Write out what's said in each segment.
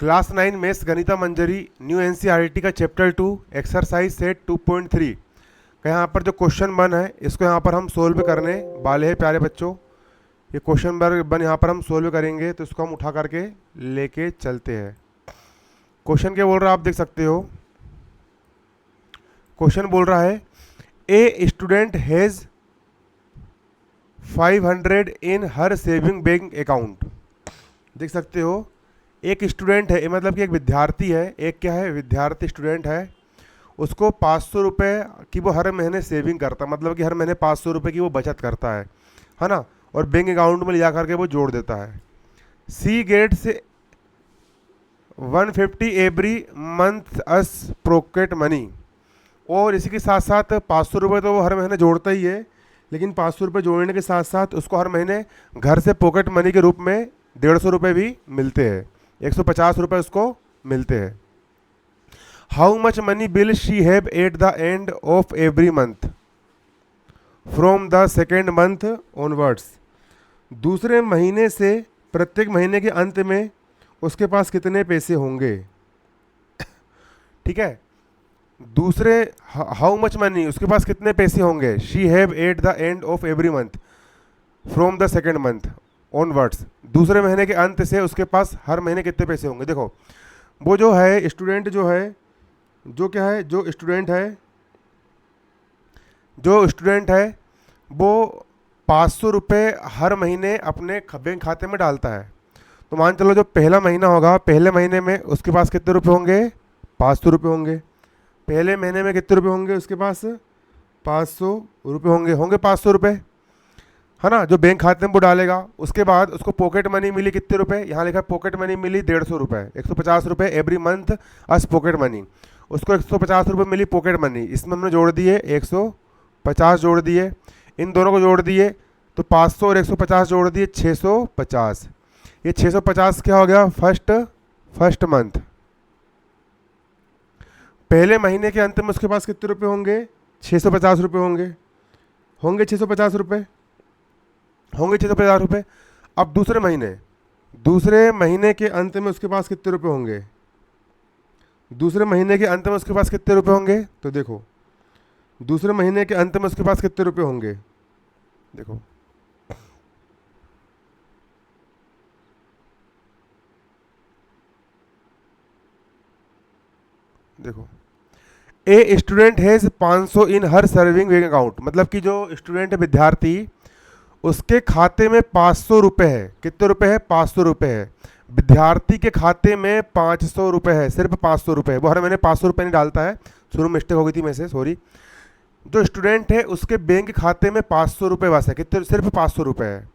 Class 9 mess गणिता मंजरी new NCERT का chapter 2 exercise set 2.3 का यहाँ पर जो क्वेश्चन बन है इसको यहाँ पर हम सोल्व करने वाले हैं प्यारे बच्चों। ये क्वेश्चन बन यहाँ पर हम सोल्व करेंगे तो इसको हम उठा करके लेके चलते हैं। क्वेश्चन क्या बोल रहा है आप देख सकते हो। क्वेश्चन बोल रहा है a student has 500 in her saving bank account. देख सकते हो एक स्टूडेंट है, मतलब कि एक विद्यार्थी है, एक क्या है विद्यार्थी स्टूडेंट है, उसको 500 रुपये की वो हर महीने सेविंग करता है, मतलब कि हर महीने 500 रुपये की वो बचत करता है ना, और बैंक अकाउंट में ले जा करके वो जोड़ देता है। सी गेट्स 150 एवरी मंथ अस पॉकेट मनी, और इसी के साथ साथ 500 रुपये तो वो हर महीने जोड़ता ही है, लेकिन 500 रुपये जोड़ने के साथ साथ उसको हर महीने घर से पॉकेट मनी के रूप में 150 रुपये भी मिलते हैं, 150 रुपये उसको मिलते हैं। How much money bill she have at the end of every month from the second month onwards. दूसरे महीने से प्रत्येक महीने के अंत में उसके पास कितने पैसे होंगे। ठीक है, दूसरे हाउ मच मनी उसके पास कितने पैसे होंगे, she have at the end of every month from the second month onwards, दूसरे महीने के अंत से उसके पास हर महीने कितने पैसे होंगे। देखो वो जो है स्टूडेंट जो है, जो क्या है, जो स्टूडेंट है वो 500 रुपये हर महीने अपने बैंक खाते में डालता है। तो मान चलो जो पहला महीना होगा, पहले महीने में उसके पास कितने रुपए होंगे, 500 रुपये होंगे। पहले महीने में कितने रुपए होंगे उसके पास, 500 रुपये होंगे 500 रुपये, है ना, जो बैंक खाते में वो डालेगा। उसके बाद उसको पॉकेट मनी मिली कितने रुपए, यहाँ लिखा पॉकेट मनी मिली 150 रुपये, 150 रुपये एवरी मंथ अस पॉकेट मनी, उसको 150 रुपये मिली पॉकेट मनी, इसमें हमने जोड़ दिए 150 जोड़ दिए, इन दोनों को जोड़ दिए तो 500 और 150 जोड़ दिए 650। ये 650 क्या हो गया, फर्स्ट मंथ। पहले महीने के अंत में उसके पास कितने रुपए होंगे, 650 रुपये होंगे 650 रुपये होंगे 650 रुपये। अब दूसरे महीने के अंत में उसके पास कितने रुपए होंगे, दूसरे महीने के अंत में उसके पास कितने रुपए होंगे, तो देखो दूसरे महीने के अंत में उसके पास कितने रुपए होंगे, देखो देखो a student has 500 in her serving bank account, मतलब कि जो स्टूडेंट है विद्यार्थी उसके खाते में 500 रुपये है। कितने रुपए है, 500 रुपये है। विद्यार्थी के खाते में 500 रुपये है, सिर्फ 500 रुपये है, वो हर महीने 500 रुपये नहीं डालता है, शुरू में मिस्टेक हो गई थी मेरे से, सॉरी। जो स्टूडेंट है उसके बैंक खाते में 500 रुपये बस है, कितने, सिर्फ 500 रुपये है।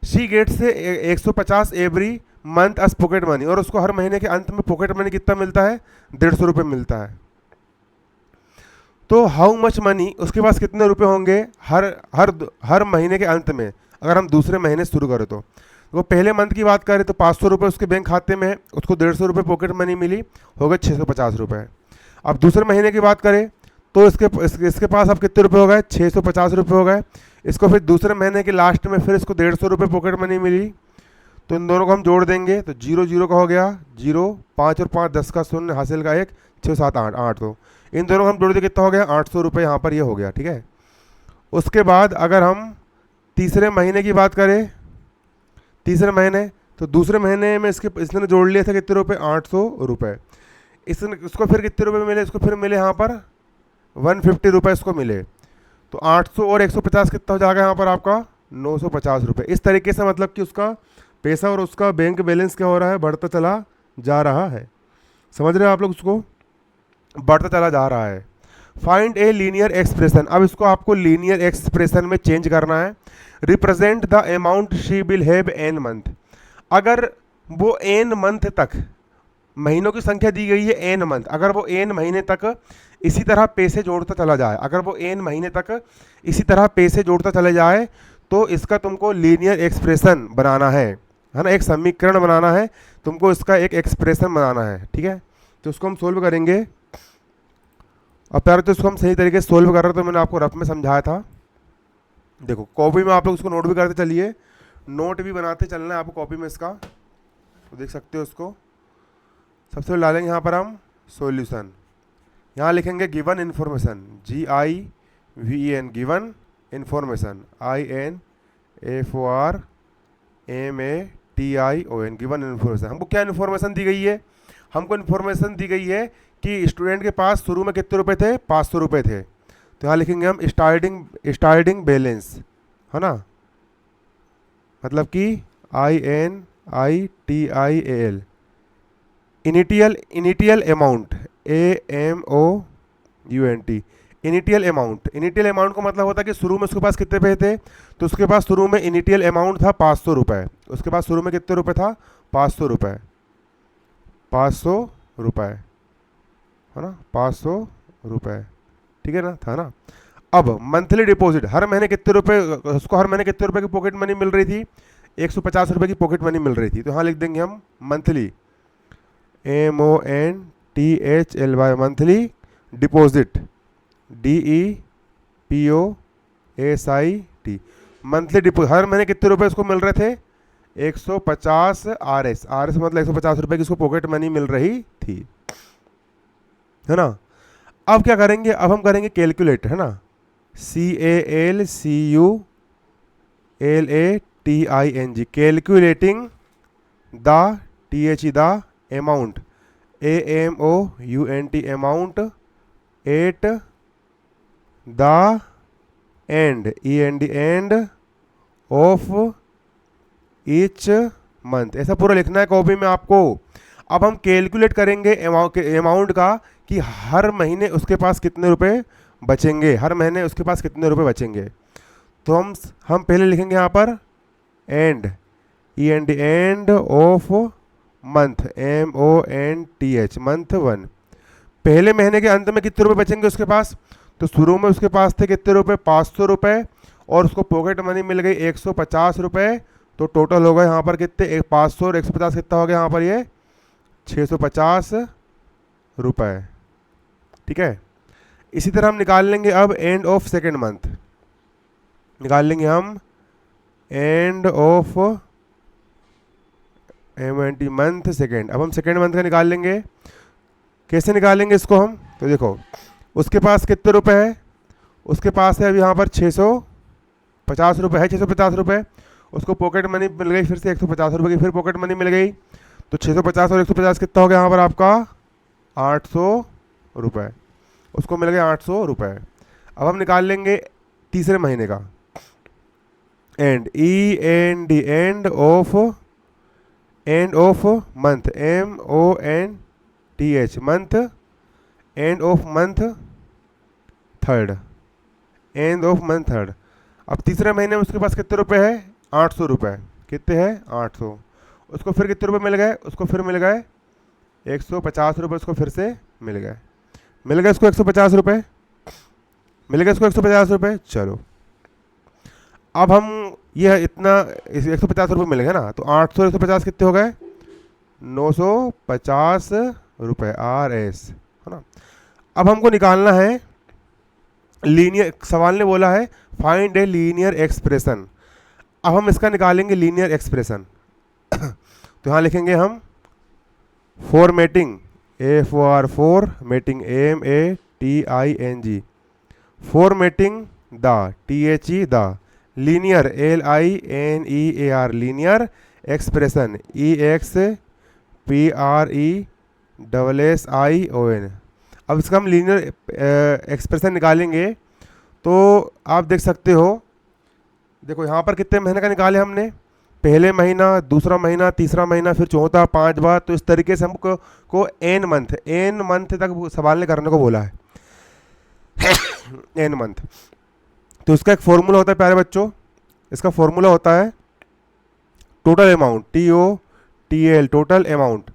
शी गेट से 150 एवरी मंथ अस पॉकेट मनी, और उसको हर महीने के अंत में पॉकेट मनी कितना मिलता है, 150 रुपये मिलता है। तो हाउ मच मनी उसके पास कितने रुपए होंगे हर महीने के अंत में, अगर हम दूसरे महीने शुरू करें तो वो पहले मंथ की बात करें तो 500 रुपये उसके बैंक खाते में है, उसको 150 रुपये पॉकेट मनी मिली, हो गए 650 रुपये। अब दूसरे महीने की बात करें तो इसके पास अब कितने रुपए हो गए, 650 रुपये हो गए। इसको फिर दूसरे महीने के लास्ट में फिर इसको 150 रुपये पॉकेट मनी मिली, तो इन दोनों को हम जोड़ देंगे तो 0 का हो गया 0, 5 और 5 10 का 0, हासिल का 1, 6 7 8 8, तो इन दोनों को हम जोड़ दिए कितना हो गया, 800 रुपये यहाँ पर ये हो गया। ठीक है, उसके बाद अगर हम तीसरे महीने की बात करें, तीसरे महीने तो दूसरे महीने में इसने जोड़ लिए थे कितने रुपये, 800 रुपये। इसको फिर कितने रुपये मिले, इसको फिर मिले यहाँ पर 150 रुपये इसको मिले, तो 800 और 150 कितना हो जाएगा यहाँ पर आपका 950 रुपये। इस तरीके से मतलब कि उसका पैसा और उसका बैंक बैलेंस क्या हो रहा है, बढ़ता चला जा रहा है। समझ रहे हो आप लोग, उसको बढ़ता चला जा रहा है। फाइंड ए लीनियर एक्सप्रेशन, अब इसको आपको लीनियर एक्सप्रेशन में चेंज करना है। Represent the amount she will have an month, अगर वो एन मंथ तक, महीनों की संख्या दी गई है एन मंथ, अगर वो एन महीने तक इसी तरह पैसे जोड़ता चला जाए, अगर वो एन महीने तक इसी तरह पैसे जोड़ता चले जाए तो इसका तुमको लीनियर एक्सप्रेशन बनाना है ना, एक समीकरण बनाना है तुमको, इसका एक एक्सप्रेशन बनाना है। ठीक है, तो उसको हम सोल्व करेंगे। अब प्यार तो इसको हम सही तरीके से सोल्व कर रहे, तो मैंने आपको रफ में समझाया था। देखो कॉपी में आप लोग उसको नोट भी करते चलिए, नोट भी बनाते चलना है आपको कॉपी में इसका, तो देख सकते हो उसको। सबसे पहले डालेंगे यहाँ पर हम सॉल्यूशन, यहाँ लिखेंगे given information, GIVEN given information, INFORMATION given information. हमको क्या इन्फॉर्मेशन दी गई है? हमको इन्फॉर्मेशन दी गई है कि स्टूडेंट के पास शुरू में कितने रुपए थे? 500 रुपये थे। तो यहाँ लिखेंगे हम स्टार्टिंग बैलेंस, है ना, मतलब कि INITIAL, initial amount, AMOUNT, initial amount. Initial amount का मतलब होता है कि शुरू में उसके पास कितने पैसे थे, तो उसके पास शुरू में इनिटियल अमाउंट था 500 रुपये। उसके पास शुरू में कितने रुपए था? 500 रुपये, 500 रुपये, है ना, 500 रुपये, ठीक है ना, था ना। अब मंथली डिपॉजिट, हर महीने कितने रुपए, उसको हर महीने कितने रुपए की पॉकेट मनी मिल रही थी? 150 रुपये की पॉकेट मनी मिल रही थी। तो यहाँ लिख देंगे हम monthly, MONTHLY, monthly deposit, DEPOSIT, monthly deposit. हर महीने कितने रुपए उसको मिल रहे थे? 150 RS, मतलब 150 रुपये की उसको पॉकेट मनी मिल रही थी, है ना। अब क्या करेंगे? अब हम करेंगे कैलकुलेट, है ना, CALCULATING, calculating the the amount, AMOUNT amount at the end of each month. ऐसा पूरा लिखना है कॉपी में आपको। अब हम कैलकुलेट करेंगे अमाउंट का कि हर महीने उसके पास कितने रुपए बचेंगे, हर महीने उसके पास कितने रुपए बचेंगे। तो हम पहले लिखेंगे यहाँ पर and, end of month, MONTH, month 1, पहले महीने के अंत में कितने रुपए बचेंगे उसके पास? तो शुरू में उसके पास थे कितने रुपए? 500 रुपये, और उसको पॉकेट मनी मिल गई 150 रुपये। तो टोटल होगा यहाँ पर कितने? 500 और 150 कितना हो गया यहाँ पर? ये 650 रुपये, ठीक है। इसी तरह हम निकाल लेंगे अब एंड ऑफ सेकेंड मंथ, निकाल लेंगे हम end of MONT month second. अब हम सेकेंड मंथ का निकाल लेंगे। कैसे निकालेंगे इसको हम? तो देखो, उसके पास कितने रुपए है? उसके पास है अभी यहाँ पर 650 रुपये है, 650 रुपये। उसको पॉकेट मनी मिल गई फिर से 150 रुपये की, फिर पॉकेट मनी मिल गई। तो 650 और 150 कितना हो गया यहाँ पर आपका? 800 रुपये, उसको मिल गए 800 रुपये। अब हम निकाल लेंगे तीसरे महीने का and, END, end of month, MONTH, month, end of month third, end of month third. अब तीसरे महीने में उसके पास कितने रुपए है? 800 रुपये। कितने हैं? 800। उसको फिर कितने रुपए मिल गए? उसको फिर मिल गए 150 रुपये, उसको फिर से मिल गए उसको 150 रुपये, मिल गए उसको 150 रुपये। चलो, अब हम ये इतना 150 रुपये मिल गए ना, तो 800 150 कितने हो गए? 950 रुपये, RS, है ना। अब हमको निकालना है लीनियर, सवाल ने बोला है फाइंड ए लीनियर एक्सप्रेशन। अब हम इसका निकालेंगे लीनियर एक्सप्रेशन। तो यहाँ लिखेंगे हम formatting, formatting, MATING, formatting the the linear, LINEAR, linear expression, EXPRESSION। अब इसका हम लीनियर एक्सप्रेशन निकालेंगे। तो आप देख सकते हो, देखो यहाँ पर कितने महीने का निकाले हमने? पहले महीना, दूसरा महीना, तीसरा महीना, फिर चौथा, 5 बार। तो इस तरीके से हमको एन मंथ तक सवाल ने करने को बोला है। An month. तो इसका एक फॉर्मूला होता है प्यारे बच्चों, इसका फॉर्मूला होता है total amount, TOTL, total amount,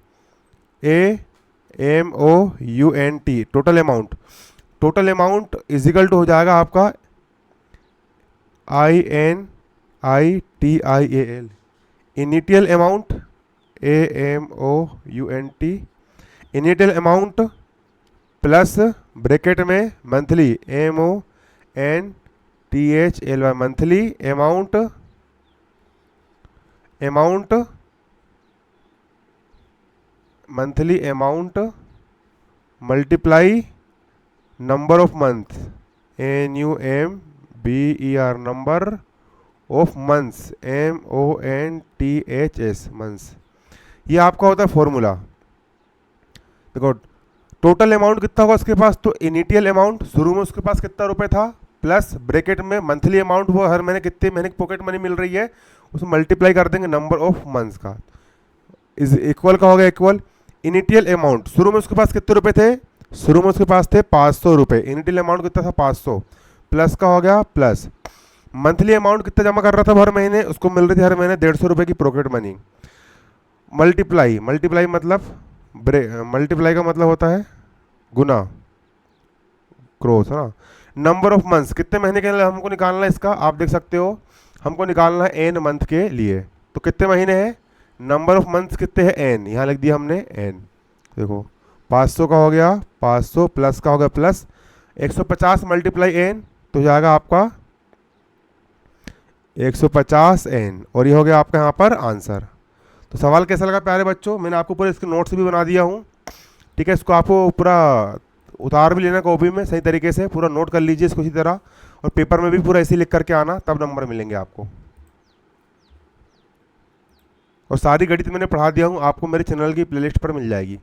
AMOUNT, total amount. Total amount equal to हो जाएगा आपका INITIAL, initial amount, AMOUNT, initial amount plus bracket में monthly, MONTHLY, monthly amount, monthly amount multiply number of month, NUMBER, number of months, MONTHS, months. ये आपका होता है formula. देखो total amount कितना होगा उसके पास, तो इनिशियल अमाउंट शुरू में उसके पास कितना रुपए था, प्लस ब्रैकेट में मंथली अमाउंट, वो हर महीने कितने महीने की पॉकेट मनी मिल रही है, उसमें मल्टीप्लाई कर देंगे नंबर ऑफ मंथ्स का, इज इक्वल का होगा इक्वल इनिशियल अमाउंट। शुरू में उसके पास कितने रुपए थे, शुरू में उसके पास थे 500 रुपए, इनिशियल अमाउंट कितना था 500, प्लस का हो गया प्लस मंथली अमाउंट कितना जमा कर रहा था हर महीने, उसको मिल रही थी हर महीने 150 रुपए की पॉकेट मनी, मल्टीप्लाई, मल्टीप्लाई मतलब मल्टीप्लाई का मतलब होता है गुना, क्रॉस है ना, नंबर ऑफ मंथ्स, कितने महीने के लिए हमको निकालना है इसका, आप देख सकते हो हमको निकालना है n मंथ के लिए, तो कितने महीने हैं, नंबर ऑफ मंथ्स कितने हैं n, यहाँ लिख दिया हमने n। देखो 500 का हो गया 500, प्लस का हो गया प्लस 150 मल्टीप्लाई n, तो जाएगा आपका 150 n, और ये हो गया आपका यहाँ पर आंसर। तो सवाल कैसा लगा प्यारे बच्चों, मैंने आपको पूरे इसके नोट्स भी बना दिया हूँ, ठीक है। इसको आपको पूरा उतार भी लेना कॉपी में, सही तरीके से पूरा नोट कर लीजिए इसको इसी तरह, और पेपर में भी पूरा ऐसे लिख करके आना, तब नंबर मिलेंगे आपको। और सारी गणित मैंने पढ़ा दिया हूँ, आपको मेरे चैनल की प्लेलिस्ट पर मिल जाएगी।